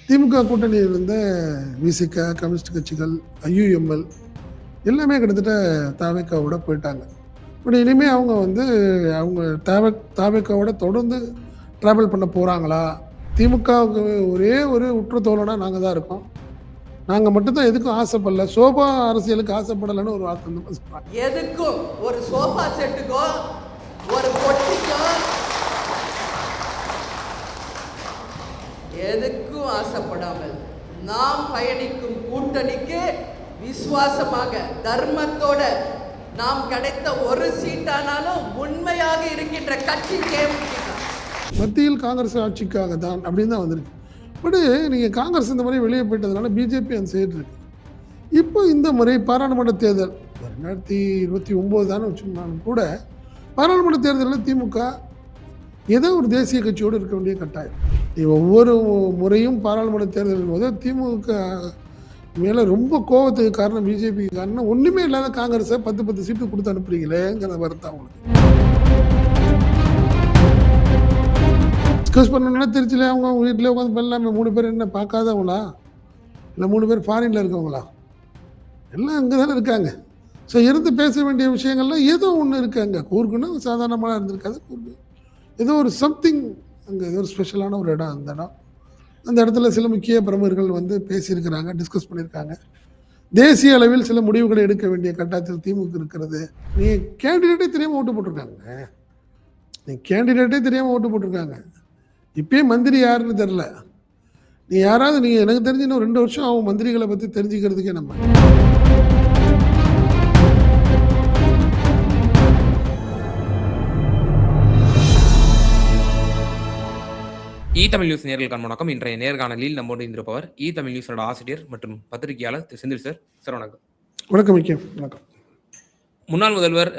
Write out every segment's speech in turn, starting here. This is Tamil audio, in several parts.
திமுக கூட்டணியில் இருந்த விசிக, கம்யூனிஸ்ட் கட்சிகள், ஐயுஎம்எல் எல்லாமே கிட்டத்தட்ட தாவேக்காவோட போயிட்டாங்க. பட் இனிமே அவங்க வந்து அவங்க தாவேக்காவோட தொடர்ந்து ட்ராவல் பண்ண போறாங்களா? திமுகவுக்கு ஒரே ஒரு உற்ற தோழனா நாங்க தான் இருக்கோம். நாங்க மட்டும் தான் எதுக்கும் ஆசைப்படல. சோபா அரசியலுக்கு ஆசைப்படலன்னு ஒரு வார்த்தை வந்து சொல்றாங்க. எதுக்கும் ஒரு சோபா செட்டுக்கோ ஒரு பொட்டிக்கோ எதுக்கும் ஆசைப்படாமல் நாம் பயணிக்கும் கூட்டணிக்கு விசுவாசமாக தர்மத்தோட நாம் கிடைத்த ஒரு சீட்டானாலும் உண்மையாக இருக்கின்ற கட்சி தேமுதிக. மத்தியில் காங்கிரஸ் ஆட்சிக்காக தான் அப்படின்னு தான் வந்திருக்கு. பட் நீங்கள் காங்கிரஸ் இந்த முறை வெளியே போயிட்டதுனால பிஜேபி அந்த சைடு இருக்கு. இப்போ இந்த முறை பாராளுமன்ற தேர்தல் 2029 தானே வச்சுருந்தாலும் கூட பாராளுமன்ற தேர்தலில் திமுக ஏதோ ஒரு தேசிய கட்சியோடு இருக்க வேண்டிய கட்டாயம். ஒவ்வொரு முறையும் பாராளுமன்ற தேர்தலின் போது திமுக மேலே ரொம்ப கோபத்துக்கு காரணம் பிஜேபிக்கு காரணம் ஒன்றுமே இல்லாத காங்கிரஸை 10 சீட்டு கொடுத்து அனுப்புறீங்களேங்கிற வருத்தம் அவங்களுக்கு. டிஸ்கஸ் பண்ணணும்னா திருச்சியில் அவங்க வீட்டில் உட்காந்து எல்லாமே 3 பேர் என்ன பார்க்காதவங்களா, இல்லை 3 பேர் ஃபாரினில் இருக்கவங்களா, எல்லாம் அங்கே தானே இருக்காங்க. ஸோ இருந்து பேச வேண்டிய விஷயங்கள்லாம் ஏதோ ஒன்று இருக்குது. அங்கே கூர்க்குன்னா சாதாரணமாக இருந்திருக்காது. கூர்க்கு ஏதோ ஒரு சம்திங் அங்கே ஏதோ ஒரு ஸ்பெஷலான ஒரு இடம். அந்த இடத்துல சில முக்கிய பிரமுகர்கள் வந்து பேசியிருக்கிறாங்க, டிஸ்கஸ் பண்ணியிருக்காங்க. தேசிய அளவில் சில முடிவுகளை எடுக்க வேண்டிய கட்டாயத்தில் திமுக இருக்கிறது. நீ கேண்டிடேட்டே தெரியாமல் ஓட்டு போட்டிருக்காங்க. இப்பயே மந்திரி யாருன்னு தெரில. நீ யாராவது நீங்கள் எனக்கு தெரிஞ்சு இன்னும் 2 வருஷம் ஆகும் மந்திரிகளை பற்றி தெரிஞ்சுக்கிறதுக்கே. நம்ம தமிழ் நியூஸ் நேர்களுக்கான வணக்கம். இன்றைய நேர்காணலில் நம்மோடு இருந்திருப்பவர் தமிழ் நியூஸோட ஆசிரியர் மற்றும் பத்திரிகையாளர் திரு செந்தில் சார். சார் வணக்கம். வணக்கம். முன்னாள் முதல்வர்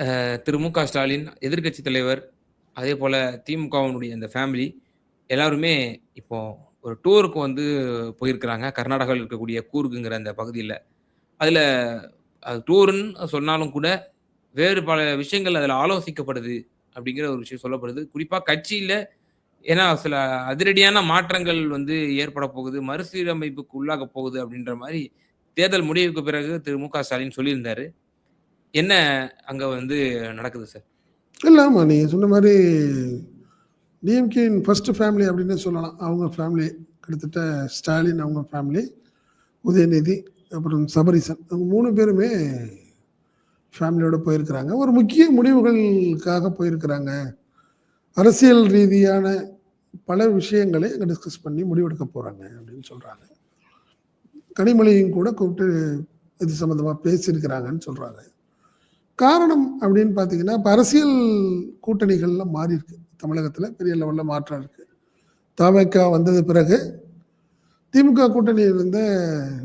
திரு மு க ஸ்டாலின், எதிர்கட்சி தலைவர், அதே போல திமுகவினுடைய அந்த ஃபேமிலி எல்லாருமே இப்போ ஒரு டூருக்கு வந்து போயிருக்கிறாங்க. கர்நாடகாவில் இருக்கக்கூடிய கூர்க்குங்கிற அந்த பகுதியில். அதில் அது டூருன்னு சொன்னாலும் கூட வேறு பல விஷயங்கள் அதில் ஆலோசிக்கப்படுது அப்படிங்கிற ஒரு விஷயம் சொல்லப்படுது. குறிப்பாக கட்சியில் ஏன்னா சில அதிரடியான மாற்றங்கள் வந்து ஏற்பட போகுது, மறுசீரமைப்புக்கு உள்ளாக போகுது அப்படின்ற மாதிரி தேர்தல் முடிவுக்கு பிறகு திரு மு க ஸ்டாலின் சொல்லியிருந்தாரு. என்ன அங்க வந்து நடக்குது சார்? இல்லை, ஆமாம், நீங்கள் சொன்ன மாதிரி டிஎம்கேயின் ஃபர்ஸ்ட் ஃபேமிலி அப்படின்னு சொல்லலாம். அவங்க ஃபேமிலி கிட்டத்தட்ட ஸ்டாலின், அவங்க ஃபேமிலி, உதயநிதி, அப்புறம் சபரிசன், அவங்க 3 பேருமே ஃபேமிலியோடு போயிருக்கிறாங்க. ஒரு முக்கிய முடிவுகளுக்காக போயிருக்கிறாங்க. அரசியல் ரீதியான பல விஷயங்களை அங்கே டிஸ்கஸ் பண்ணி முடிவெடுக்க போகிறாங்க அப்படின்னு சொல்கிறாங்க. கனிமொழியும் கூட கூப்பிட்டு இது சம்மந்தமாக பேசியிருக்கிறாங்கன்னு சொல்கிறாங்க. காரணம் அப்படின்னு பார்த்தீங்கன்னா, இப்போ அரசியல் கூட்டணிகள்லாம் மாறி இருக்கு. தமிழகத்தில் பெரிய லெவலில் மாற்றம் இருக்குது. தவேகா வந்தது பிறகு திமுக கூட்டணியில் இருந்த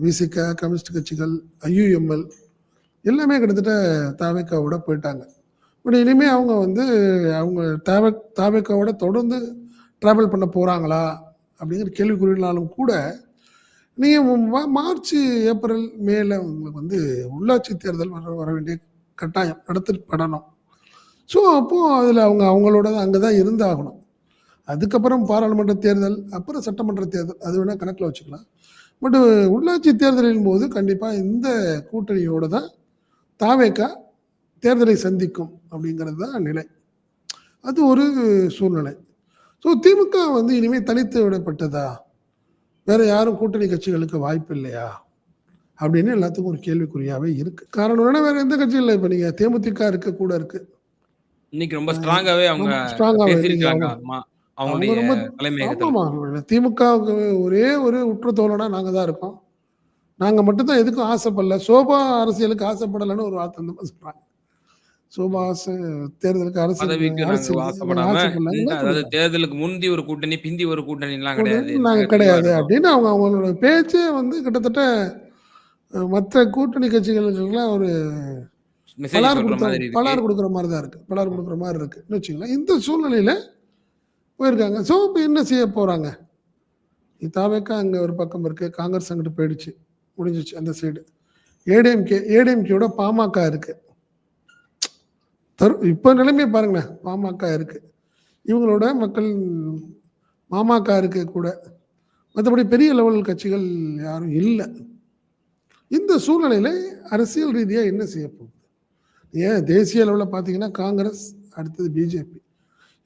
விசிக, கம்யூனிஸ்ட் கட்சிகள், ஐயுஎம்எல் எல்லாமே கிட்டத்தட்ட தவேகாவோட போயிட்டாங்க. பட் இனிமே அவங்க வந்து அவங்க தாவேக்காவோட தொடர்ந்து ட்ராவல் பண்ண போகிறாங்களா அப்படிங்கிற கேள்விக்குறினாலும் கூட நீங்கள் மார்ச், ஏப்ரல், மேல உங்களுக்கு வந்து உள்ளாட்சி தேர்தல் வர வேண்டிய கட்டாயம் நடத்தப்படணும். ஸோ அப்போது அதில் அவங்களோட அங்கே தான் இருந்தாகணும். அதுக்கப்புறம் பாராளுமன்ற தேர்தல், அப்புறம் சட்டமன்ற தேர்தல், அது வேணால் கணக்கில் வச்சுக்கலாம். பட் உள்ளாட்சி தேர்தலின் போது கண்டிப்பாக இந்த கூட்டணியோடு தான் தாவேக்கா தேர்தலை சந்திக்கும் அப்படிங்கிறது தான் நிலை. அது ஒரு சூழ்நிலை. ஸோ திமுக வந்து இனிமேல் தனித்து விடப்பட்டதா, வேற யாரும் கூட்டணி கட்சிகளுக்கு வாய்ப்பு இல்லையா அப்படின்னு எல்லாத்துக்கும் ஒரு கேள்விக்குறியாவே இருக்கு. காரணம் என்னன்னா, வேற எந்த கட்சியும் இல்லை. இப்போ நீங்க தேமுதிக கூட இருக்கு. இன்னைக்கு ரொம்ப ஸ்ட்ராங்காவே அவங்க பேசியிருக்காங்க. அவங்களுடைய தலைமையகத்துல. ஆமாமா, திமுகவுக்கு ஒரே ஒரு உற்ற தோழனா நாங்க தான் இருக்கோம். நாங்க மட்டும் தான் எதுக்கும் ஆசைப்படல. சோபா அரசியலுக்கு ஆசைப்படலன்னு ஒரு வார்த்தை வந்து சொல்றாங்க. தேர்தலுக்கு தேர்தலுக்கு முந்தி ஒரு கூட்டணி, பிந்தி ஒரு கூட்டணி எல்லாம் கிடையாது அப்படின்னு அவங்களோட பேச்சே வந்து கிட்டத்தட்ட மற்ற கூட்டணி கட்சிகளுக்கெல்லாம் ஒரு பலார் கொடுக்குற மாதிரி தான் இருக்கு. பலார் கொடுக்குற மாதிரி இருக்குன்னு வச்சுக்கலாம். இந்த சூழ்நிலையில போயிருக்காங்க. ஸோ இப்போ என்ன செய்ய போறாங்க? தாவேக்கா அங்கே ஒரு பக்கம் இருக்கு, காங்கிரஸ் அங்கிட்டு போயிடுச்சு, முடிஞ்சிச்சு அந்த சைடு. ஏடிஎம்கேயோட பாமக இருக்கு. இப்போ நிலைமையை பாருங்களேன், பாமக இருக்கு, இவங்களோட மக்கள் மாமக இருக்கு கூட. மற்றபடி பெரிய லெவல் கட்சிகள் யாரும் இல்லை. இந்த சூழ்நிலையில அரசியல் ரீதியாக என்ன செய்ய போகுது? ஏன் தேசிய அளவில் பார்த்தீங்கன்னா காங்கிரஸ், அடுத்தது பிஜேபி.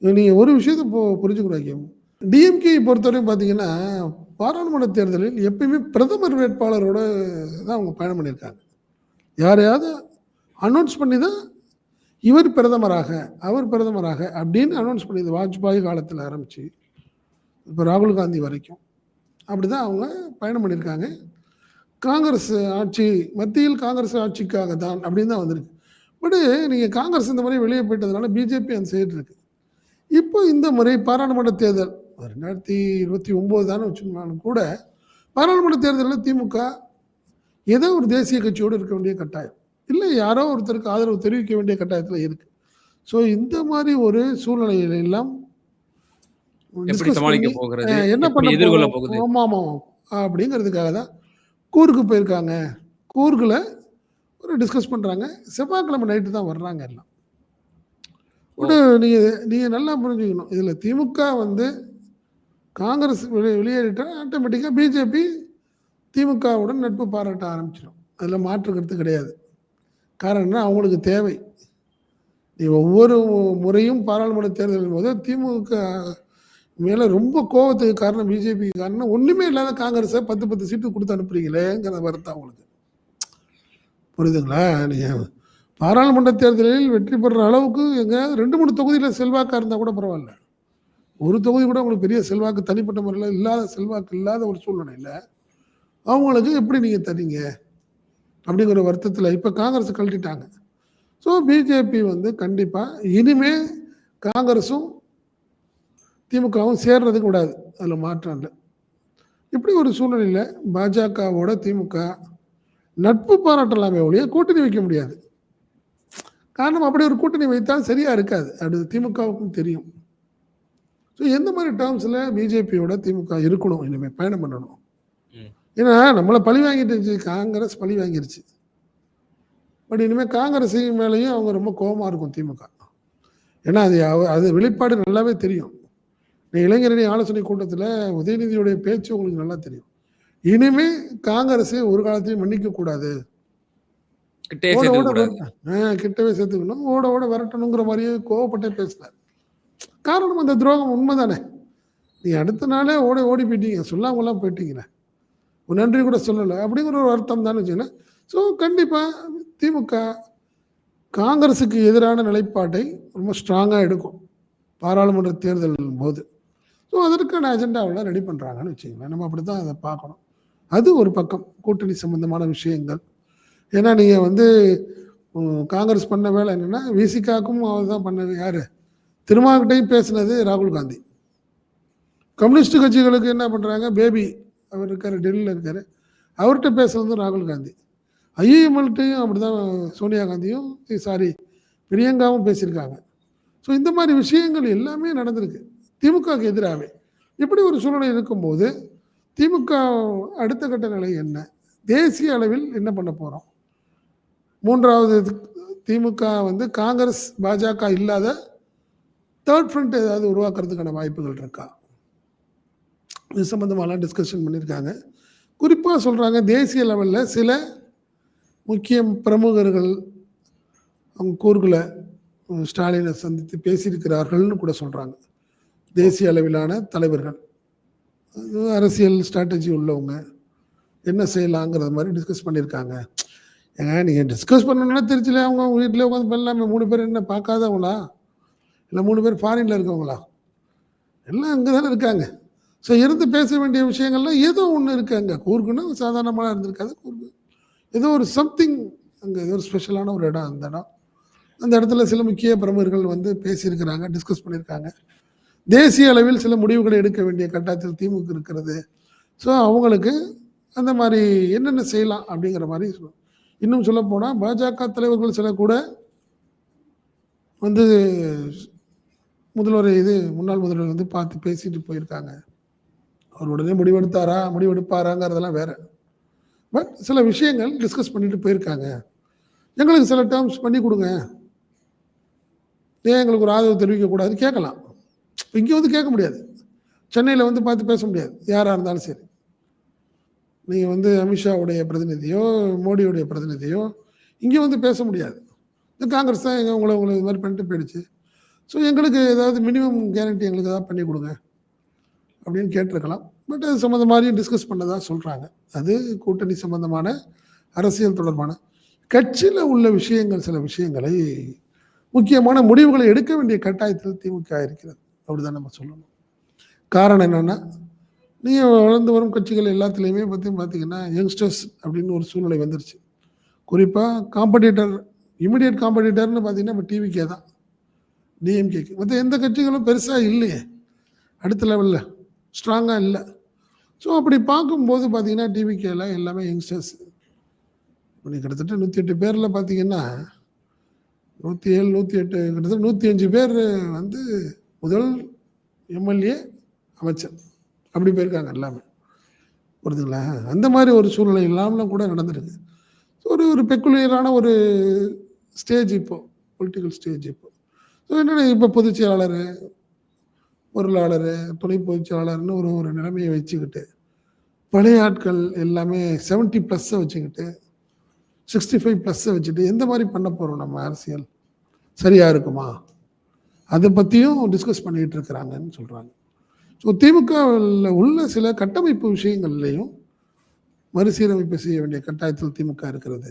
நீங்கள் ஒரு விஷயத்தை புரிஞ்சுக்கூடாது. டிஎம்கே பொறுத்தவரையும் பார்த்தீங்கன்னா பாராளுமன்ற தேர்தலில் எப்பயுமே பிரதமர் வேட்பாளரோட தான் அவங்க பயணம் பண்ணியிருக்காங்க. யாரையாவது அனௌன்ஸ் பண்ணி தான் இவர் பிரதமராக, அவர் பிரதமராக அப்படின்னு அனௌன்ஸ் பண்ணியது. வாஜ்பாய் காலத்தில் ஆரம்பித்து இப்போ ராகுல் காந்தி வரைக்கும் அப்படி தான் அவங்க பயணம் பண்ணியிருக்காங்க. காங்கிரஸ் ஆட்சி, மத்தியில் காங்கிரஸ் ஆட்சிக்காக தான் அப்படின்னு தான் வந்திருக்கு. பட்டு நீங்கள் காங்கிரஸ் இந்த மாதிரி வெளியே போயிட்டதுனால பிஜேபி அந்த சைடு இருக்கு. இப்போ இந்த முறை பாராளுமன்ற தேர்தல் 2029 தானே வச்சுக்கோங்கனாலும் கூட பாராளுமன்ற தேர்தலில் திமுக ஏதோ ஒரு தேசிய கட்சியோடு இருக்க வேண்டிய கட்டாயம், இல்லை யாரோ ஒருத்தருக்கு ஆதரவு தெரிவிக்க வேண்டிய கட்டாயத்தில் இருக்கு. ஸோ இந்த மாதிரி ஒரு சூழ்நிலையில எல்லாம் என்ன பண்ண போகுது ஆமாமா அப்படிங்கிறதுக்காக தான் கூர்க்கு போயிருக்காங்க. கூர்க்கில் ஒரு டிஸ்கஸ் பண்ணுறாங்க. செவ்வாய்க்கிழமை நைட்டு தான் வர்றாங்க எல்லாம். நீங்கள் நல்லா புரிஞ்சுக்கணும். இதில் திமுக வந்து காங்கிரஸ் வெளியேறிட்டா ஆட்டோமேட்டிக்காக பிஜேபி திமுகவுடன் நட்பு பாராட்ட ஆரம்பிச்சிடும். அதில் மாற்று கருத்து கிடையாது. காரணம்னா அவங்களுக்கு தேவை. நீ ஒவ்வொரு முறையும் பாராளுமன்ற தேர்தலின் போது திமுக மேலே ரொம்ப கோபத்துக்கு காரணம் பிஜேபிக்கு காரணம் ஒன்றுமே இல்லாத காங்கிரஸை 10 சீட்டு கொடுத்து அனுப்புறீங்களேங்கிற வருத்தம் அவங்களுக்கு. புரியுதுங்களா? நீங்கள் பாராளுமன்ற தேர்தலில் வெற்றி பெறுற அளவுக்கு எங்கேயாவது 2-3 தொகுதியில் செல்வாக்காக இருந்தால் கூட பரவாயில்ல. ஒரு தொகுதி கூட உங்களுக்கு பெரிய செல்வாக்கு தனிப்பட்ட முறையில் இல்லாத செல்வாக்கு இல்லாத ஒரு சூழ்நிலையில் அவங்களுக்கு எப்படி நீங்கள் தரீங்க அப்படிங்கிற வருத்தத்தில் இப்போ காங்கிரஸ் கழட்டிட்டாங்க. ஸோ பிஜேபி வந்து கண்டிப்பாக இனிமேல் காங்கிரஸும் திமுகவும் சேர்றதுக்கு கூடாது, அதில் மாற்றம் இல்லை. இப்படி ஒரு சூழ்நிலையில் பாஜகவோட திமுக நட்பு பாராட்டலாமே ஒழிய கூட்டணி வைக்க முடியாது. காரணம் அப்படி ஒரு கூட்டணி வைத்தால் சரியாக இருக்காது, அது திமுகவுக்கும் தெரியும். ஸோ எந்த மாதிரி டேர்ம்ஸில் பிஜேபியோட திமுக இருக்கணும், இனிமேல் பயணம் பண்ணணும். ஏன்னா நம்மளை பழி வாங்கிட்டு காங்கிரஸ் பழி வாங்கிருச்சு. பட் இனிமேல் காங்கிரஸ் மேலேயும் அவங்க ரொம்ப கோபமாக இருக்கும் திமுக. ஏன்னா அது வெளிப்பாடு நல்லாவே தெரியும். இளைஞரணி ஆலோசனை கூட்டத்தில் உதயநிதியுடைய பேச்சு உங்களுக்கு நல்லா தெரியும். இனிமே காங்கிரஸை ஒரு காலத்தையும் மன்னிக்க கூடாது, கிட்டவே சேர்த்துக்கணும், ஓட ஓட விரட்டணுங்கிற மாதிரியே கோவப்பட்டே பேசினார். காரணம் அந்த துரோகம் உண்மைதானே. நீ அடுத்த நாளே ஓடி போயிட்டீங்க, சொல்லாமலாம் போயிட்டீங்களே, ஒரு நன்றி கூட சொல்லலை அப்படிங்கிற ஒரு அர்த்தம் தானே வச்சுக்கோங்க. ஸோ கண்டிப்பாக திமுக காங்கிரஸுக்கு எதிரான நிலைப்பாட்டை ரொம்ப ஸ்ட்ராங்காக எடுக்கும் பாராளுமன்ற தேர்தல் போது. ஸோ அதற்கான அஜெண்டாவில் ரெடி பண்ணுறாங்கன்னு வச்சுக்கோங்களேன். நம்ம அப்படி தான் அதை பார்க்கணும். அது ஒரு பக்கம் கூட்டணி சம்பந்தமான விஷயங்கள். ஏன்னா நீங்கள் வந்து காங்கிரஸ் பண்ண வேலை என்னென்னா விசிகாக்கும் அவர் தான் பண்ணது. யார் திருமாவட்டையும் பேசினது ராகுல் காந்தி. கம்யூனிஸ்ட் கட்சிகளுக்கு என்ன பண்ணுறாங்க, பேபி அவர் இருக்கார், டெல்லியில் இருக்கார், அவர்கிட்ட பேசுனது ராகுல் காந்தி. ஐஎம்எல்ட்டையும் அப்படி தான் சோனியா காந்தியும் பிரியங்காவும் பேசியிருக்காங்க. ஸோ இந்த மாதிரி விஷயங்கள் எல்லாமே நடந்திருக்கு திமுகவுக்கு எதிராகவே. இப்படி ஒரு சூழ்நிலை இருக்கும்போது திமுக அடுத்த கட்ட நிலை என்ன, தேசிய அளவில் என்ன பண்ண போகிறோம்? மூன்றாவது திமுக வந்து காங்கிரஸ் பாஜக இல்லாத தேர்ட் ஃப்ரண்ட் ஏதாவது உருவாக்குறதுக்கான வாய்ப்புகள் இருக்கா? இது சம்மந்தமாலாம் டிஸ்கஷன் பண்ணியிருக்காங்க. குறிப்பாக சொல்கிறாங்க தேசிய லெவலில் சில முக்கிய பிரமுகர்கள் அவங்க கூறுகளை ஸ்டாலினை சந்தித்து பேசியிருக்கிறார்கள்னு கூட சொல்கிறாங்க. தேசிய அளவிலான தலைவர்கள், அரசியல் ஸ்ட்ராட்டஜி உள்ளவங்க என்ன செய்யலாங்கிறது மாதிரி டிஸ்கஸ் பண்ணியிருக்காங்க. ஏங்க நீங்கள் டிஸ்கஸ் பண்ணணும்னா திருச்சியில் அவங்க வீட்டில் உட்காந்து பண்ணலாமே. 3 பேர் என்ன பார்க்காதவங்களா, இல்லை 3 பேர் ஃபாரினில் இருக்கவங்களா? எல்லாம் அங்கே தானே இருக்காங்க. ஸோ இருந்து பேச வேண்டிய விஷயங்கள்லாம் ஏதோ ஒன்று இருக்குது. அங்கே கூர்க்குன்னா சாதாரணமாக இருந்திருக்காது. கூர்க்கு ஏதோ ஒரு சம்திங், அங்கே ஏதோ ஒரு ஸ்பெஷலான ஒரு இடம். அந்த இடத்துல சில முக்கிய பிரமுகர்கள் வந்து பேசியிருக்கிறாங்க, டிஸ்கஸ் பண்ணியிருக்காங்க. தேசிய அளவில் சில முடிவுகளை எடுக்க வேண்டிய கட்டாயத்தில் திமுக இருக்கிறது. ஸோ அவங்களுக்கு அந்த மாதிரி என்னென்ன செய்யலாம் அப்படிங்கிற மாதிரி இன்னும் சொல்ல போனால் பாஜக தலைவர்கள் சில கூட வந்து முன்னாள் முதல்வர் வந்து பார்த்து பேசிட்டு போயிருக்காங்க. அவர் உடனே முடிவெடுப்பாராங்கிறதெல்லாம் வேற. பட் சில விஷயங்கள் டிஸ்கஸ் பண்ணிட்டு போயிருக்காங்க. எங்களுக்கு சில டேர்ம்ஸ் பண்ணி கொடுங்க, ஏன் எங்களுக்கு ஒரு ஆதரவு தெரிவிக்கக்கூடாது கேட்கலாம். இங்கே வந்து கேட்க முடியாது. சென்னையில் வந்து பார்த்து பேச முடியாது யாராக இருந்தாலும் சரி. நீங்கள் வந்து அமித்ஷாவுடைய பிரதிநிதியோ மோடியுடைய பிரதிநிதியோ இங்கே வந்து பேச முடியாது. இந்த காங்கிரஸ் தான் உங்களை இது மாதிரி பண்ணிட்டு போயிடுச்சு. ஸோ எங்களுக்கு ஏதாவது மினிமம் கேரண்டி எங்களுக்கு ஏதாவது பண்ணி கொடுங்க அப்படின்னு கேட்டிருக்கலாம். பட் அது சம்மந்தமாதிரியும் டிஸ்கஸ் பண்ணதாக சொல்கிறாங்க. அது கூட்டணி சம்மந்தமான அரசியல் தொடர்பான கட்சியில் உள்ள விஷயங்கள், சில விஷயங்களை முக்கியமான முடிவுகளை எடுக்க வேண்டிய கட்டாயத்தில் திமுக இருக்கிறது. அப்படிதான் நம்ம சொல்லணும். காரணம் என்னென்னா, நீங்கள் வளர்ந்து வரும் கட்சிகள் எல்லாத்துலேயுமே பார்த்தீங்கன்னா யங்ஸ்டர்ஸ் அப்படின்னு ஒரு சூழ்நிலை வந்துருச்சு. குறிப்பாக காம்படிட்டர், இமிடியட் காம்படிட்டர்னு பார்த்தீங்கன்னா இப்போ டிவிகே தான், டிஎம்கேக்கு. மற்ற எந்த கட்சிகளும் பெருசாக இல்லையே, அடுத்த லெவலில் ஸ்ட்ராங்காக இல்லை. ஸோ அப்படி பார்க்கும்போது பார்த்தீங்கன்னா டிவிகேல எல்லாமே யங்ஸ்டர்ஸ். இப்போ கிட்டத்தட்ட 108 பேரில் பார்த்தீங்கன்னா 107, 108, கிட்டத்தட்ட 105 பேர் வந்து முதல் எம்எல்ஏ, அமைச்சர் அப்படி போயிருக்காங்க எல்லாமே. புரியுதுங்களா? அந்த மாதிரி ஒரு சூழ்நிலை இல்லாமலும் கூட நடந்திருக்கு. ஒரு பெக்குலியரான ஒரு ஸ்டேஜ் இப்போது, பொலிட்டிக்கல் ஸ்டேஜ் இப்போ. ஸோ என்னென்ன இப்போ பொதுச் செயலாளர், பொருளாளர், துணை பொதுச் செயலாளர்னு ஒரு நிலைமையை வச்சுக்கிட்டு, பழைய ஆட்கள் எல்லாமே 70+ வச்சுக்கிட்டு, 65+ வச்சுட்டு எந்த மாதிரி பண்ண போகிறோம் நம்ம அரசியல்? சரியாக இருக்குமா? அதை பற்றியும் டிஸ்கஸ் பண்ணிகிட்டு இருக்கிறாங்கன்னு சொல்கிறாங்க. ஸோ திமுகவில் உள்ள சில கட்டமைப்பு விஷயங்கள்லையும் மறுசீரமைப்பு செய்ய வேண்டிய கட்டாயத்தில் திமுக இருக்கிறது.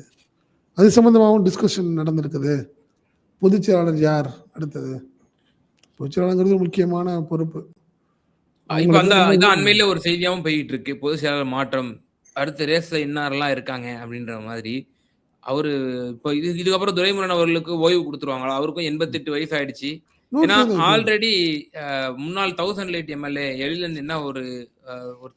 அது சம்மந்தமாகவும் டிஸ்கஷன் நடந்திருக்குது. பொதுச் செயலாளர் யார் அடுத்தது? பொதுச் செயலாளருங்கிறது முக்கியமான பொறுப்பு. இப்போ இதான் அண்மையில ஒரு செய்தியாகவும் போயிட்டு இருக்கு. பொதுச் செயலாளர் மாற்றம், அடுத்த ரேஸ்ல இன்னாரெல்லாம் இருக்காங்க அப்படின்ற மாதிரி. அவரு இப்போ இதுக்கப்புறம் துரைமுருகன் அவர்களுக்கு ஓய்வு கொடுத்துருவாங்களா? அவருக்கும் 88 வயசு ஆயிடுச்சு. ஏன்னா ஆல்ரெடி முன்னாள் 1000 லைட் எம்எல்ஏ எழிலன் என்ன ஒரு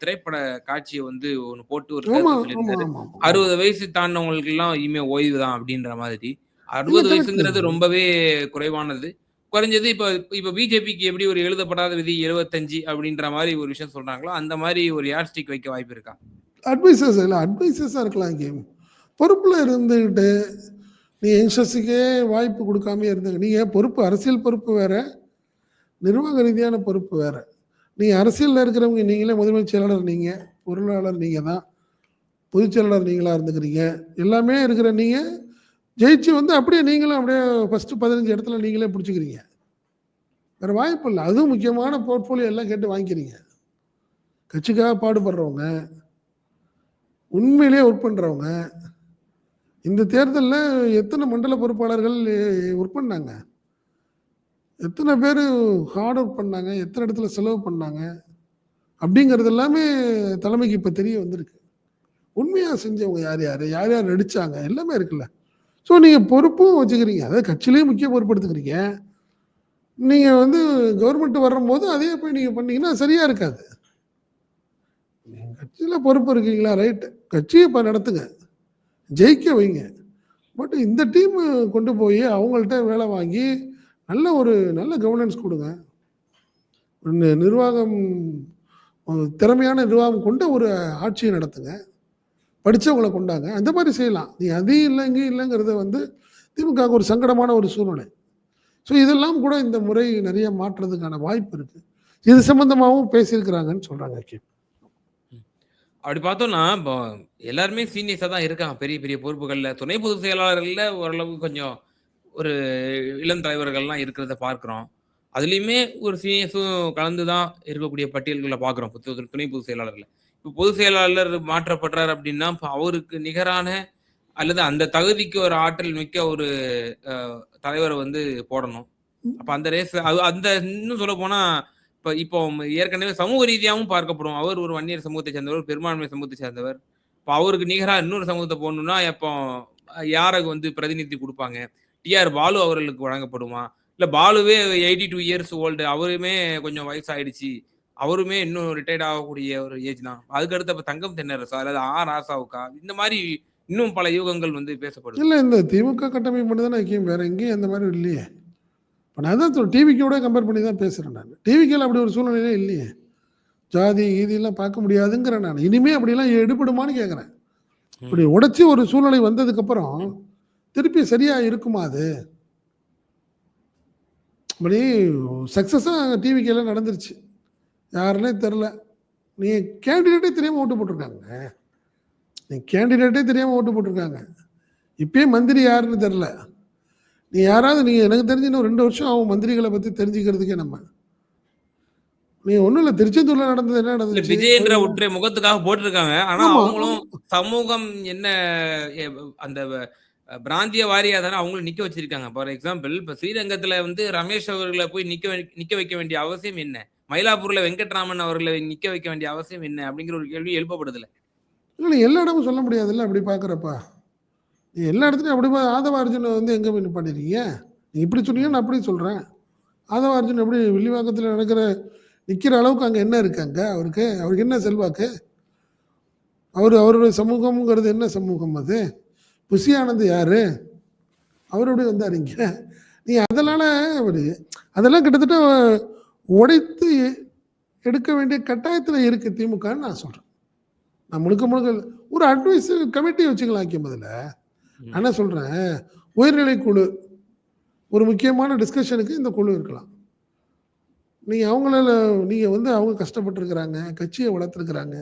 திரைப்பட காட்சியை வந்து ஒன்று போட்டு ஒரு சொல்லியிருந்தாரு. 60 வயசு தாண்டவங்களுக்கு எல்லாம் இனிமே ஓய்வு தான் அப்படின்ற மாதிரி. 60 வயசுங்கிறது ரொம்பவே குறைவானது. குறைஞ்சது இப்போ பிஜேபிக்கு எப்படி ஒரு எழுதப்படாத விதி 75 அப்படின்ற மாதிரி ஒரு விஷயம் சொல்றாங்களோ, அந்த மாதிரி ஒரு யார்ஸ்டிக் வைக்க வாய்ப்பு இருக்கா? அட்வைசர்ஸாக இருக்கலாம். கேம் பொறுப்பில் இருந்துக்கிட்டு நீ யங்ஸ்டர்ஸுக்கே வாய்ப்பு கொடுக்காம இருந்துங்க. நீங்கள் பொறுப்பு, அரசியல் பொறுப்பு வேறு, நிர்வாக ரீதியான பொறுப்பு வேறு. நீங்கள் அரசியலில் இருக்கிறவங்க நீங்களே முதன்மை செயலாளர், நீங்கள் பொருளாளர், நீங்கள் தான் பொதுச் செயலாளர், நீங்களாக இருந்துக்கிறீங்க. எல்லாமே இருக்கிற நீங்கள் ஜெயிச்சு வந்து அப்படியே நீங்களும் அப்படியே ஃபஸ்ட்டு 15 இடத்துல நீங்களே பிடிச்சிக்கிறீங்க. வேறு வாய்ப்பு இல்லை. அதுவும் முக்கியமான போர்ட்ஃபோலியோ எல்லாம் கேட்டு வாங்கிக்கிறீங்க. கட்சிக்காக பாடுபடுறவங்க, உண்மையிலே ஒர்க் பண்ணுறவங்க. இந்த தேர்தலில் எத்தனை மண்டல பொறுப்பாளர்கள் ஒர்க் பண்ணாங்க, எத்தனை பேர் ஹார்ட் ஒர்க் பண்ணாங்க, எத்தனை இடத்துல செலவு பண்ணாங்க அப்படிங்கிறது எல்லாமே தலைமைக்கு இப்போ தெரிய வந்திருக்கு. உண்மையாக செஞ்சவங்க யார் யார், யார் யார் நடித்தாங்க, எல்லாமே இருக்குல்ல. ஸோ நீங்கள் பொறுப்பும் வச்சுக்கிறீங்க, அதாவது கட்சியிலேயே முக்கிய பொறுப்பு எடுத்துக்கிறீங்க. நீங்கள் வந்து கவர்மெண்ட் வரும்போது அதே போய் நீங்கள் பண்ணீங்கன்னா சரியாக இருக்காது. நீங்கள் கட்சியில் பொறுப்பு இருக்கீங்களா, ரைட்டு, கட்சியை இப்போ நடத்துங்க, ஜெயிக்க வைங்க. பட் இந்த டீம் கொண்டு போய் அவங்கள்ட்ட வேலை வாங்கி நல்ல கவர்னன்ஸ் கொடுங்க. நிர்வாகம், திறமையான நிர்வாகம் கொண்ட ஒரு ஆட்சியை நடத்துங்க, படித்தவங்களை கொண்டாங்க. அந்த மாதிரி செய்யலாம். நீ அதையும் இல்லை இங்கேயும் இல்லைங்கிறத வந்து திமுக ஒரு சங்கடமான ஒரு சூழ்நிலை. ஸோ இதெல்லாம் கூட இந்த முறை நிறைய மாற்றுறதுக்கான வாய்ப்பு இருக்குது. இது சம்மந்தமாகவும் பேசியிருக்கிறாங்கன்னு சொல்கிறாங்க. அப்படி பார்த்தோம்னா இப்போ எல்லாருமே சீனியர்ஸாக தான் இருக்காங்க. பெரிய பெரிய பொறுப்புகளில் துணை பொதுச் செயலாளர்களில் ஓரளவுக்கு கொஞ்சம் ஒரு இளம் தலைவர்கள்லாம் இருக்கிறத பார்க்குறோம். அதுலேயுமே ஒரு சீனியர்ஸும் கலந்து தான் இருக்கக்கூடிய பட்டியல்களை பார்க்குறோம் துணை பொதுச் செயலாளரில். இப்போ பொதுச் செயலாளர் மாற்றப்படுறார் அப்படின்னா இப்போ அவருக்கு நிகரான அல்லது அந்த தகுதிக்கு ஒரு ஆற்றல் மிக்க ஒரு தலைவரை வந்து போடணும். அப்போ அந்த ரேஸ் அந்த இன்னும் சொல்ல போனால் இப்போ ஏற்கனவே சமூக ரீதியாகவும் பார்க்கப்படும். அவர் ஒரு வன்னியர் சமூகத்தை சேர்ந்தவர், பெரும்பான்மை சமூகத்தை சேர்ந்தவர். இப்போ அவருக்கு நிகராக இன்னொரு சமூகத்தை போடணும்னா இப்போ யாருக்கு வந்து பிரதிநிதி கொடுப்பாங்க? டிஆர் பாலு அவர்களுக்கு வழங்கப்படுமா? இல்லை பாலுவே 82 இயர்ஸ் ஓல்டு, அவருமே கொஞ்சம் வயசாயிடுச்சு, அவருமே இன்னும் ரிட்டையர்ட் ஆகக்கூடிய ஒரு ஏஜ் தான். அதுக்கடுத்து இப்போ தங்கம் தென்னரசா அல்லது ராசாவுக்கா, இந்த மாதிரி இன்னும் பல யூகங்கள் வந்து பேசப்படுது. இல்லை, இந்த திமுக கட்டமைப்பு மட்டும் தானே எங்கேயும், வேற எங்கேயும் அந்த மாதிரி இல்லையே. இப்போ நான் தான் டிவிக்கோட கம்பேர் பண்ணி தான் பேசுகிறேன். நான் டிவிக்கில் அப்படி ஒரு சூழ்நிலையே இல்லையே. ஜாதி கீதியெல்லாம் பார்க்க முடியாதுங்கிறேன். நான் இனிமே அப்படிலாம் எடுபடுமான்னு கேட்குறேன். இப்படி உடைச்சி ஒரு சூழ்நிலை வந்ததுக்கப்புறம் திருப்பி சரியாக இருக்குமா? அது இப்படி சக்ஸஸாக டிவிக்கெல்லாம் நடந்துருச்சு. யாருன்னே தெரில. நீ கேண்டிடேட்டே தெரியாமல் ஓட்டு போட்டிருக்காங்க. நீ கேண்டிடேட்டே தெரியாமல் ஓட்டு போட்டிருக்காங்க. இப்பயே மந்திரி யாருன்னு தெரில. நீ யாராவது நீ எனக்கு தெரிஞ்சு இன்னும் 2 வருஷம் ஆகும் மந்திரிகளை பற்றி தெரிஞ்சுக்கிறதுக்கே நம்ம. நீ ஒன்றும் இல்லை, திருச்செந்தூரில் நடந்தது என்ன இல்ல நடந்துச்சு? விஜய் என்ற ஒற்றை முகத்துக்காக போட்டிருக்காங்க. ஆனா ஆமாம், அவங்களும் சமூகம் என்ன எ அந்த பிராந்திய வாரியா தானே அவங்களும் நிக்க வச்சிருக்காங்க. ஃபார் எக்ஸாம்பிள் இப்ப ஸ்ரீரங்கத்துல வந்து ரமேஷ் அவர்கள போய் நிக்க வைக்க வேண்டிய அவசியம் என்ன? மயிலாப்பூர்ல வெங்கட்ராமன் அவர்கள நிக்க வைக்க வேண்டிய அவசியம் என்ன? அப்படிங்கிற ஒரு கேள்வி எழுப்பப்படுதுல்ல. இல்லை எல்லா இடமும் சொல்ல முடியாதுல்ல அப்படி பார்க்குறப்ப. நீ எல்லா இடத்துலையும் அப்படி ஆதவ அர்ஜுனை வந்து எங்கே போய் நிப்பாட்டிருக்கீங்க? நீ இப்படி சொன்னீங்க, நான் அப்படி சொல்கிறேன். ஆதவ அர்ஜுன் எப்படி வில்லிவாக்கத்தில் நடக்கிற நிற்கிற அளவுக்கு அங்கே என்ன இருக்கு? அங்கே அவருக்கு என்ன செல்வாக்கு? அவருடைய சமூகம்ங்கிறது என்ன சமூகம் அது? புஷி ஆனந்த் யாரு? அவர் எப்படி வந்தார் இங்கே? நீ அதெல்லாம் கிட்டத்தட்ட உடைத்து எடுக்க வேண்டிய கட்டாயத்தில் இருக்கு திமுகன்னு நான் சொல்கிறேன். நான் முழுக்க ஒரு அட்வைஸ் கமிட்டி வச்சுக்கலாம் ஐக்கியம். நான் என்ன சொல்கிறேன், உயர்நிலை குழு ஒரு முக்கியமான டிஸ்கஷனுக்கு இந்த குழு இருக்கலாம். நீங்கள் வந்து அவங்க கஷ்டப்பட்டுருக்கிறாங்க, கட்சியை வளர்த்துருக்குறாங்க,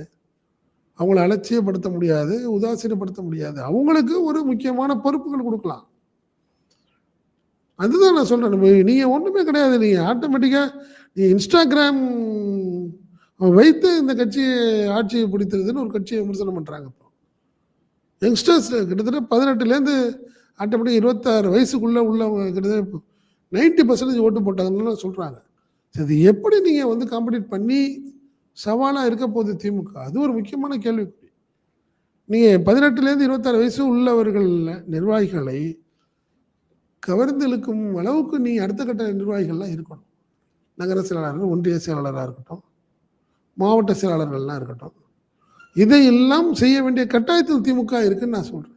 அவங்கள அலட்சியப்படுத்த முடியாது, உதாசீனப்படுத்த முடியாது. அவங்களுக்கு ஒரு முக்கியமான பொறுப்புகள் கொடுக்கலாம். அதுதான் நான் சொல்கிறேன். நீங்கள் ஒன்றுமே கிடையாது. நீங்கள் ஆட்டோமேட்டிக்காக இன்ஸ்டாகிராம் வைத்து இந்த கட்சியை ஆட்சியை பிடித்ததுன்னு ஒரு கட்சியை விமர்சனம் பண்ணுறாங்க. இப்போ யங்ஸ்டர்ஸ் கிட்டத்தட்ட 18லேருந்து ஆட்டோமேட்டிக் 26 வயசுக்குள்ளே உள்ளவங்க கிட்டத்தட்ட 90% ஓட்டு போட்டாங்கன்னு சொல்கிறாங்க. அது எப்படி நீங்கள் வந்து காம்படிட் பண்ணி சவாலாக இருக்க போகுது திமுக? அது ஒரு முக்கியமான கேள்விக்குறி. நீங்கள் 18லேருந்து 26 வயசு உள்ளவர்கள் நிர்வாகிகளை கவர்ந்து இழுக்கும் அளவுக்கு நீ அடுத்த கட்ட நிர்வாகிகள்லாம் இருக்கணும். நகர செயலாளர்கள், ஒன்றிய செயலாளராக இருக்கட்டும், மாவட்ட செயலாளர்கள்லாம் இருக்கட்டும், இதையெல்லாம் செய்ய வேண்டிய கட்டாயத்தில் திமுக இருக்குன்னு நான் சொல்கிறேன்.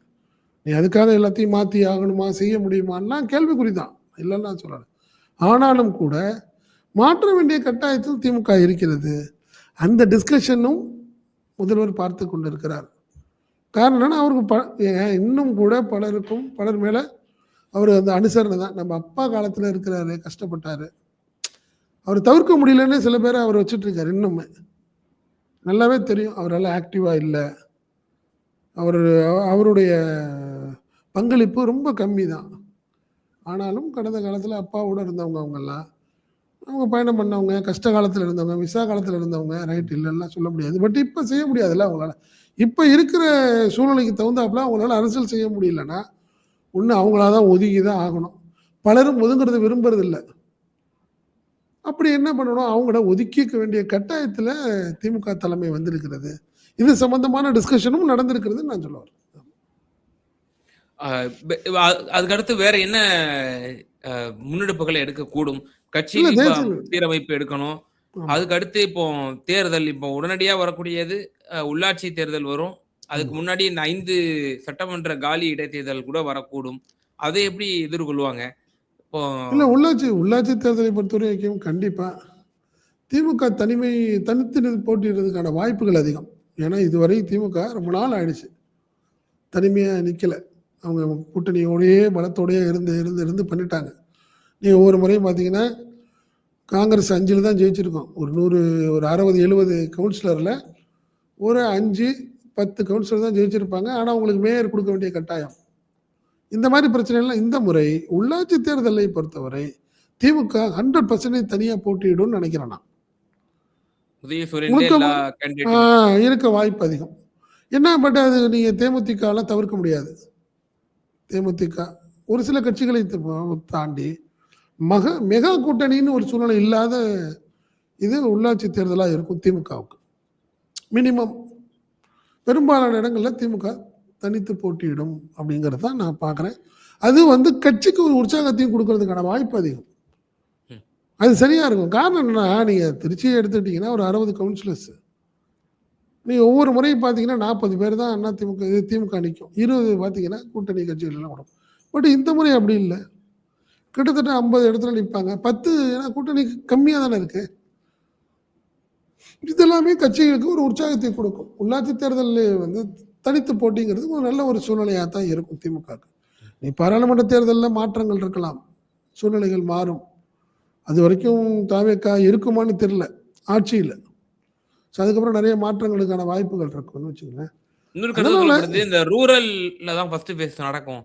நீ அதுக்காக எல்லாத்தையும் மாற்றி ஆகணுமா, செய்ய முடியுமான்னா கேள்விக்குறி தான், இல்லைன்னு நான் சொல்லலை. ஆனாலும் கூட மாற்ற வேண்டிய கட்டாயத்தில் திமுக இருக்கிறது. அந்த டிஸ்கஷனும் முதல்வர் பார்த்து கொண்டு இருக்கிறார். காரணம் என்னன்னா, அவருக்கு இன்னும் கூட பலர் மேலே அவர் அந்த அனுசரணை தான். நம்ம அப்பா காலத்தில் இருக்கிறாரு, கஷ்டப்பட்டார், அவர் தவிர்க்க முடியலன்னு சில பேரை அவர் வச்சுட்ருக்காரு. இன்னுமே நல்லாவே தெரியும் அவரால் ஆக்டிவாக இல்லை. அவருடைய பங்களிப்பு ரொம்ப கம்மி தான். ஆனாலும் கடந்த காலத்தில் அப்பாவோட இருந்தவங்க அவங்கெல்லாம், அவங்க பயணம் பண்ணவங்க, கஷ்ட காலத்தில் இருந்தவங்க, விசா காலத்தில் இருந்தவங்க, ரைட் இல்லைன்னா சொல்ல முடியாது. பட் இப்போ செய்ய முடியாதுல்ல அவங்களால. இப்போ இருக்கிற சூழ்நிலைக்கு தகுந்தாப்புல அவங்களால அரசியல் செய்ய முடியலன்னா ஒன்று அவங்களால தான் ஒதுங்கி தான் ஆகணும். பலரும் ஒதுங்கிறத விரும்புறதில்லை. அப்படி என்ன பண்ணணும், அவங்கள ஒதுக்கிக்க வேண்டிய கட்டாயத்தில் திமுக தலைமை வந்திருக்கிறது. இது சம்பந்தமான டிஸ்கஷனும் நடந்திருக்கிறதுன்னு நான் சொல்ல வரேன். அதுக்கடுத்து வேற என்ன முன்னெடுப்புகளை எடுக்கக்கூடும்? கட்சி சீரமைப்பு எடுக்கணும். அதுக்கு அடுத்து இப்போ தேர்தல், இப்போ உடனடியா வரக்கூடியது உள்ளாட்சி தேர்தல் வரும். அதுக்கு முன்னாடி இந்த 5 சட்டமன்ற காலி இடைத்தேர்தல் கூட வரக்கூடும். அதை எப்படி எதிர்கொள்வாங்க? இப்போ இல்லை, உள்ளாட்சி தேர்தலை பொறுத்த வரைக்கும் கண்டிப்பாக திமுக தனித்து போட்டிடுறதுக்கான வாய்ப்புகள் அதிகம். ஏன்னா இதுவரை திமுக ரொம்ப நாள் ஆயிடுச்சு தனிமையாக நிற்கலை. அவங்க கூட்டணியோடையே பலத்தோடையே இருந்து பண்ணிட்டாங்க. நீங்கள் ஒவ்வொரு முறையும் பார்த்தீங்கன்னா காங்கிரஸ் 5 தான் ஜெயிச்சிருக்கோம். ஒரு 60-70 கவுன்சிலரில் ஒரு 5-10 கவுன்சிலர் தான் ஜெயிச்சிருப்பாங்க. ஆனால் அவங்களுக்கு மேயர் கொடுக்க வேண்டிய கட்டாயம். இந்த மாதிரி பிரச்சனைலாம் இந்த முறை உள்ளாட்சி தேர்தலை பொறுத்தவரை திமுக 100% தனியாக போட்டியிடும்னு நினைக்கிறேன் நான். இருக்க வாய்ப்பு அதிகம். என்ன பட் அது நீங்கள் தேமுதிகலாம் தவிர்க்க முடியாது. தேமுதிக ஒரு சில கட்சிகளை தாண்டி மெகா கூட்டணின்னு ஒரு சூழ்நிலை இல்லாத இது உள்ளாட்சி தேர்தலாக இருக்கும் திமுகவுக்கு. மினிமம் பெரும்பாலான இடங்களில் திமுக தனித்து போட்டியிடும் அப்படிங்கிறது தான் நான் பார்க்குறேன். அது வந்து கட்சிக்கு ஒரு உற்சாகத்தையும் கொடுக்கறதுக்கான வாய்ப்பு அதிகம். அது சரியாக இருக்கும். காரணம் என்னன்னா, நீங்கள் திருச்சியை எடுத்துக்கிட்டிங்கன்னா ஒரு 60 கவுன்சிலர்ஸ், நீங்கள் ஒவ்வொரு முறையும் பார்த்தீங்கன்னா 40 பேர் தான் திமுக நிற்கும், 20 பார்த்தீங்கன்னா கூட்டணி கட்சிகள்லாம் வரும். பட் இந்த முறை அப்படி இல்லை. கிட்டத்தட்ட 50 இடத்துல நிற்பாங்க. 10 ஏன்னா கூட்டணி கம்மியாக தானே இருக்குது. இதெல்லாமே கட்சிகளுக்கு ஒரு உற்சாகத்தை கொடுக்கும். உள்ளாட்சி தேர்தலில் வந்து தனித்து போட்டிங்கிறது ஒரு நல்ல ஒரு சூழ்நிலையாக தான் இருக்கும் திமுகவுக்கு. நீ பாராளுமன்ற தேர்தலில் மாற்றங்கள் இருக்கலாம், சூழ்நிலைகள் மாறும். அது வரைக்கும் தாவேக்கா இருக்குமான்னு தெரியல. ஆட்சியில். ஸோ அதுக்கப்புறம் நிறைய மாற்றங்களுக்கான வாய்ப்புகள் இருக்குன்னு வச்சுக்கோங்களேன். இன்னொரு கருத்து அதனால சொல்லப்படுது, இந்த ரூரல்ல தான் ஃபர்ஸ்ட் ஃபேஸ் நடக்கும்.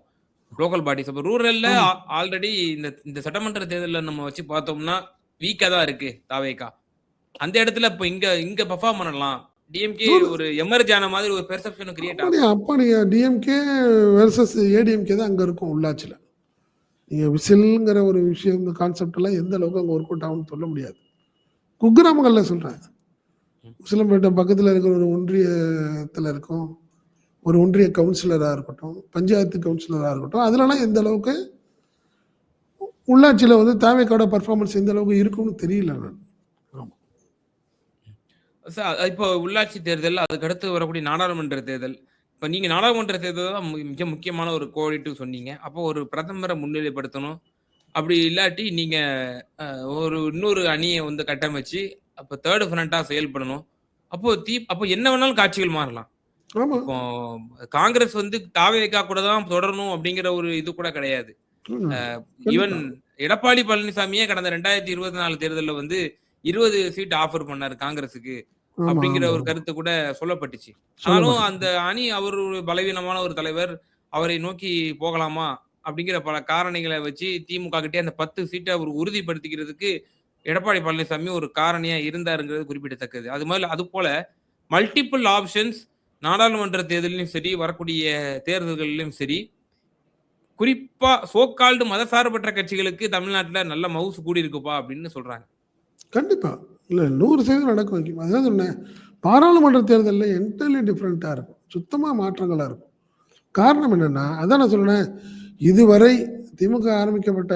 Local bodies. அப்ப ரூரல்ல ஆமா. ஆல்ரெடி இந்த இந்த சட்டமன்ற தேர்தல்ல நம்ம வச்சு பார்த்தோம்னா, வீக்கா தான் இருக்கு தாவேகா. அந்த இடத்துல இப்ப இங்க இங்க பெர்ஃபார்ம் பண்ணலாம். டிஎம்கே ரூல் ஒரு எமர்ஜ் ஆன மாதிரி ஒரு பெர்செப்ஷன் கிரியேட் அப்ப ஆகும். அப்ப நீங்க டிஎம்கே வெர்சஸ் ஏடிஎம்கே தான் அங்க இருக்கும் உள்ளாட்சியில. நீங்க விசில்ங்கிற ஒரு விஷயம், இந்த கான்செப்ட் எல்லாம் எந்த அளவுக்கு அங்க ஒர்க் அவுட் ஆகும்னு சொல்ல முடியாது. குக்கிராமங்கள்ல சொல்றேன். உசிலம்பேட்டை பக்கத்துல இருக்கிற ஒரு ஒன்றியத்துல இருக்கும். ஒரு ஒன்றிய கவுன்சிலரா இருக்கட்டும், பஞ்சாயத்து கவுன்சிலரா இருக்கட்டும், அதுலலாம் எந்த அளவுக்கு உள்ளாட்சியில வந்து தாவேக்காவோட பெர்ஃபார்மன்ஸ் எந்த அளவுக்கு இருக்கும்னு தெரியல நான். ஆமா. இப்போ உள்ளாட்சி தேர்தல், அதுக்கு அடுத்து வரக்கூடிய நாடாளுமன்ற தேர்தல். இப்ப நீங்க நாடாளுமன்ற தேர்தல் தான் மிக முக்கியமான ஒரு கோடிட்டு சொன்னீங்க. அப்போ ஒரு பிரதமரை முன்னிலைப்படுத்தணும். அப்படி இல்லாட்டி நீங்க ஒரு இன்னொரு அணியை வந்து கட்டமைச்சு, அப்ப 3 ஃப்ரண்டா செயல்படணும். அப்போ என்ன வேணாலும் காட்சிகள் மாறலாம். ஆமா. இப்போ காங்கிரஸ் வந்து தாவேகா கூட தான் தொடரணும் அப்படிங்கிற ஒரு இது கூட கிடையாது. ம். ஈவன் கண்டிப்பா. எடப்பாடி பழனிசாமியே கடந்த 2024 தேர்தல்ல வந்து 20 சீட் ஆஃபர் பண்ணாரு காங்கிரஸுக்கு. ஆமா, அப்படிங்கிற ஆமா, ஒரு ஆமா. கருத்து கூட சொல்லப்பட்டுச்சு. ஆனாலும் சொல்லப்பட்டது. அந்த அணி அவர் ஒரு பலவீனமான ஒரு தலைவர். அவரை நோக்கி போகலாமா? அப்படிங்கிற பல காரணிகளை வச்சு திமுக கிட்டே அந்த 10 சீட்ட அவர் உறுதிப்படுத்திக்கிறதுக்கு எடப்பாடி பழனிசாமி ஒரு காரணியா இருந்தாருங்கிறது குறிப்பிடத்தக்கது. அதுபோல மல்டிபிள் ஆப்ஷன்ஸ் நாடாளுமன்ற தேர்தலிலும் சரி, வரக்கூடிய தேர்தல்களிலும் சரி, குறிப்பா சோ கால்டு மதசார்பற்ற கட்சிகளுக்கு தமிழ்நாட்டுல நல்ல மவுசு கூடியிருக்குப்பா அப்படின்னு சொல்றாங்க. கண்டிப்பா. இல்ல 100% நடக்கும். வைக்கும். அதான் சொன்னேன். பாராளுமன்ற தேர்தல்ல என்டையர்லி டிஃபரெண்ட்டா இருக்கும். சுத்தமா மாற்றங்களா இருக்கும். காரணம் என்னன்னா, அதான் நான் சொன்னேன். இதுவரை திமுக ஆரம்பிக்கப்பட்ட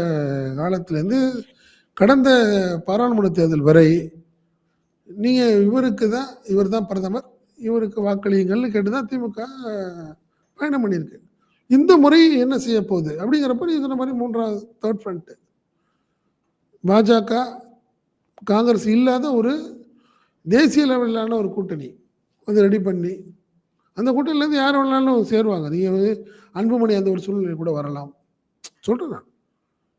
காலத்திலேருந்து கடந்த பாராளுமன்ற தேர்தல் வரை, நீங்க இவர் தான் பிரதமர், இவருக்கு வாக்களியுங்கள்னு கேட்டு தான் திமுக பயணம் பண்ணியிருக்கு. இந்த முறை என்ன செய்ய போகுது? அப்படிங்கிறப்ப நீங்க சொன்ன மாரி 3வது 3 ஃப்ரண்ட். பாஜக, காங்கிரஸ் இல்லாத ஒரு தேசிய லெவலிலான ஒரு கூட்டணி வந்து ரெடி பண்ணி, அந்த கூட்டணியிலேருந்து யார் வேணாலும் சேருவாங்க. நீங்க வந்து அன்புமணி அந்த ஒரு சூழ்நிலை கூட வரலாம். சொல்றேன் நான்.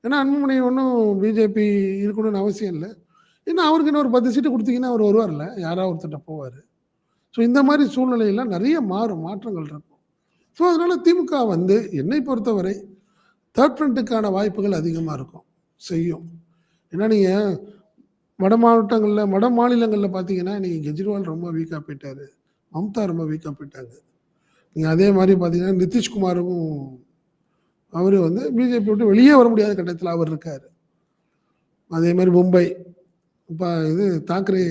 ஏன்னா அன்புமணி ஒன்றும் பிஜேபி இருக்கணும்னு அவசியம் இல்லை. ஏன்னா அவருக்கு இன்னும் ஒரு 10 சீட்டு கொடுத்தீங்கன்னா அவர் வருவார்ல. யாராவது ஒருத்தர்ட்ட போவார். ஸோ இந்த மாதிரி சூழ்நிலையெல்லாம் நிறைய மாற்றங்கள் இருக்கும். ஸோ அதனால திமுக வந்து என்னை பொறுத்தவரை 3 ஃப்ரண்ட்டுக்கான வாய்ப்புகள் அதிகமாக இருக்கும். செய்யும். ஏன்னா நீங்கள் வட மாநிலங்களில் பார்த்தீங்கன்னா இன்னைக்கு கெஜ்ரிவால் ரொம்ப வீக்காக போயிட்டாரு. மம்தா ரொம்ப வீக்காக போயிட்டாங்க. நீங்கள் அதே மாதிரி பார்த்தீங்கன்னா நிதிஷ்குமாரும் அவர் வந்து பிஜேபி விட்டு வெளியே வர முடியாத கட்டத்தில் அவர் இருக்கார். அதே மாதிரி மும்பை இப்போ இது தாக்கரே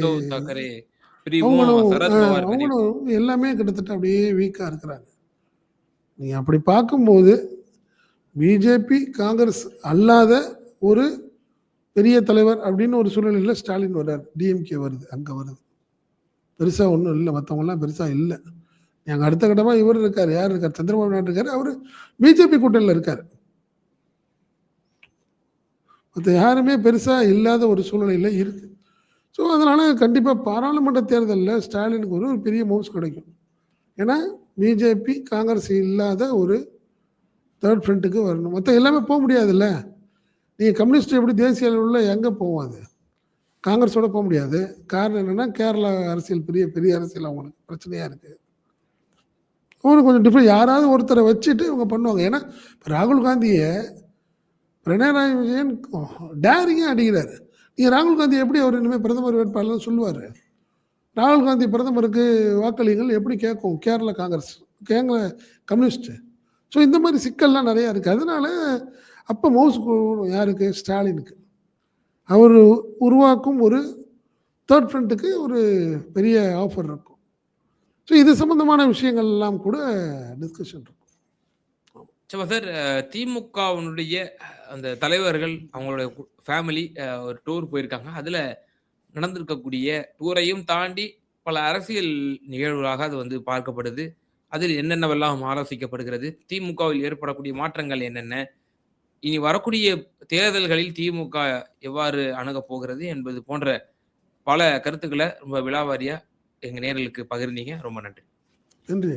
அவங்களும் எல்லாமே கிட்டத்தட்ட அப்படியே வீக்காக இருக்கிறாங்க. நீங்கள் அப்படி பார்க்கும்போது பிஜேபி காங்கிரஸ் அல்லாத ஒரு பெரிய தலைவர் அப்படின்னு ஒரு சூழ்நிலையில் ஸ்டாலின் வர்றார். டிஎம்கே வருது, அங்கே வருது. பெருசாக ஒன்றும் இல்லை, மற்றவங்கலாம் பெருசாக இல்லை. எங்கள் அடுத்த கட்டமாக இவர் இருக்கார். யார் இருக்கார்? சந்திரபாபு நாயுடு இருக்கார். அவர் பிஜேபி கூட்டணியில் இருக்கார். மற்ற யாருமே பெருசாக இல்லாத ஒரு சூழ்நிலையில் இருக்கு. ஸோ அதனால் கண்டிப்பாக பாராளுமன்ற தேர்தலில் ஸ்டாலினுக்கு ஒரு பெரிய மூவ்ஸ் கிடைக்கும். ஏன்னா பிஜேபி காங்கிரஸ் இல்லாத ஒரு 3 ஃப்ரண்ட்டுக்கு வரணும். மற்ற எல்லாமே போக முடியாதுல்ல. நீங்கள் கம்யூனிஸ்ட் எப்படி தேசிய அளவில் எங்கே போவோம்? அது காங்கிரஸோட போக முடியாது. காரணம் என்னென்னா கேரளா அரசியல் பெரிய அரசியல் அவங்களுக்கு பிரச்சனையாக இருக்குது. அவங்களுக்கு கொஞ்சம் டிஃப்ரெண்ட். யாராவது ஒருத்தரை வச்சுட்டு இவங்க பண்ணுவாங்க. ஏன்னா இப்போ ராகுல் காந்தியை பினராயி விஜயன் டேரிங்காக அடிக்கிறாரு. நீங்கள் ராகுல் காந்தி எப்படி அவர் இனிமேல் பிரதமர் வேட்பாளர்னு சொல்லுவார்? ராகுல் காந்தி பிரதமருக்கு வாக்களிகள் எப்படி கேட்கும் கேரளா காங்கிரஸ், கேரளா கம்யூனிஸ்ட்டு? ஸோ இந்த மாதிரி சிக்கல்லாம் நிறையா இருக்குது. அதனால அப்போ மவுஸ் யாருக்கு? ஸ்டாலினுக்கு. அவர் உருவாக்கும் ஒரு 3 ஃப்ரண்ட்டுக்கு ஒரு பெரிய ஆஃபர் இருக்கும். ஸோ இது சம்பந்தமான விஷயங்கள் எல்லாம் கூட டிஸ்கஷன் இருக்கும். சார், திமுகவினுடைய அந்த தலைவர்கள் அவங்களோட ஃபேமிலி ஒரு டூர் போயிருக்காங்க. அதில் நடந்திருக்கக்கூடிய டூரையும் தாண்டி பல அரசியல் நிகழ்வுகளாக அது வந்து பார்க்கப்படுது. அதில் என்னென்னவெல்லாம் ஆலோசிக்கப்படுகிறது, திமுகவில் ஏற்படக்கூடிய மாற்றங்கள் என்னென்ன, இனி வரக்கூடிய தேர்தல்களில் திமுக எவ்வாறு அணுகப் போகிறது என்பது போன்ற பல கருத்துக்களை ரொம்ப விலாவாரியா எங்க நேயர்களுக்கு பகிர்ந்தீங்க. ரொம்ப நன்றி. நன்றி.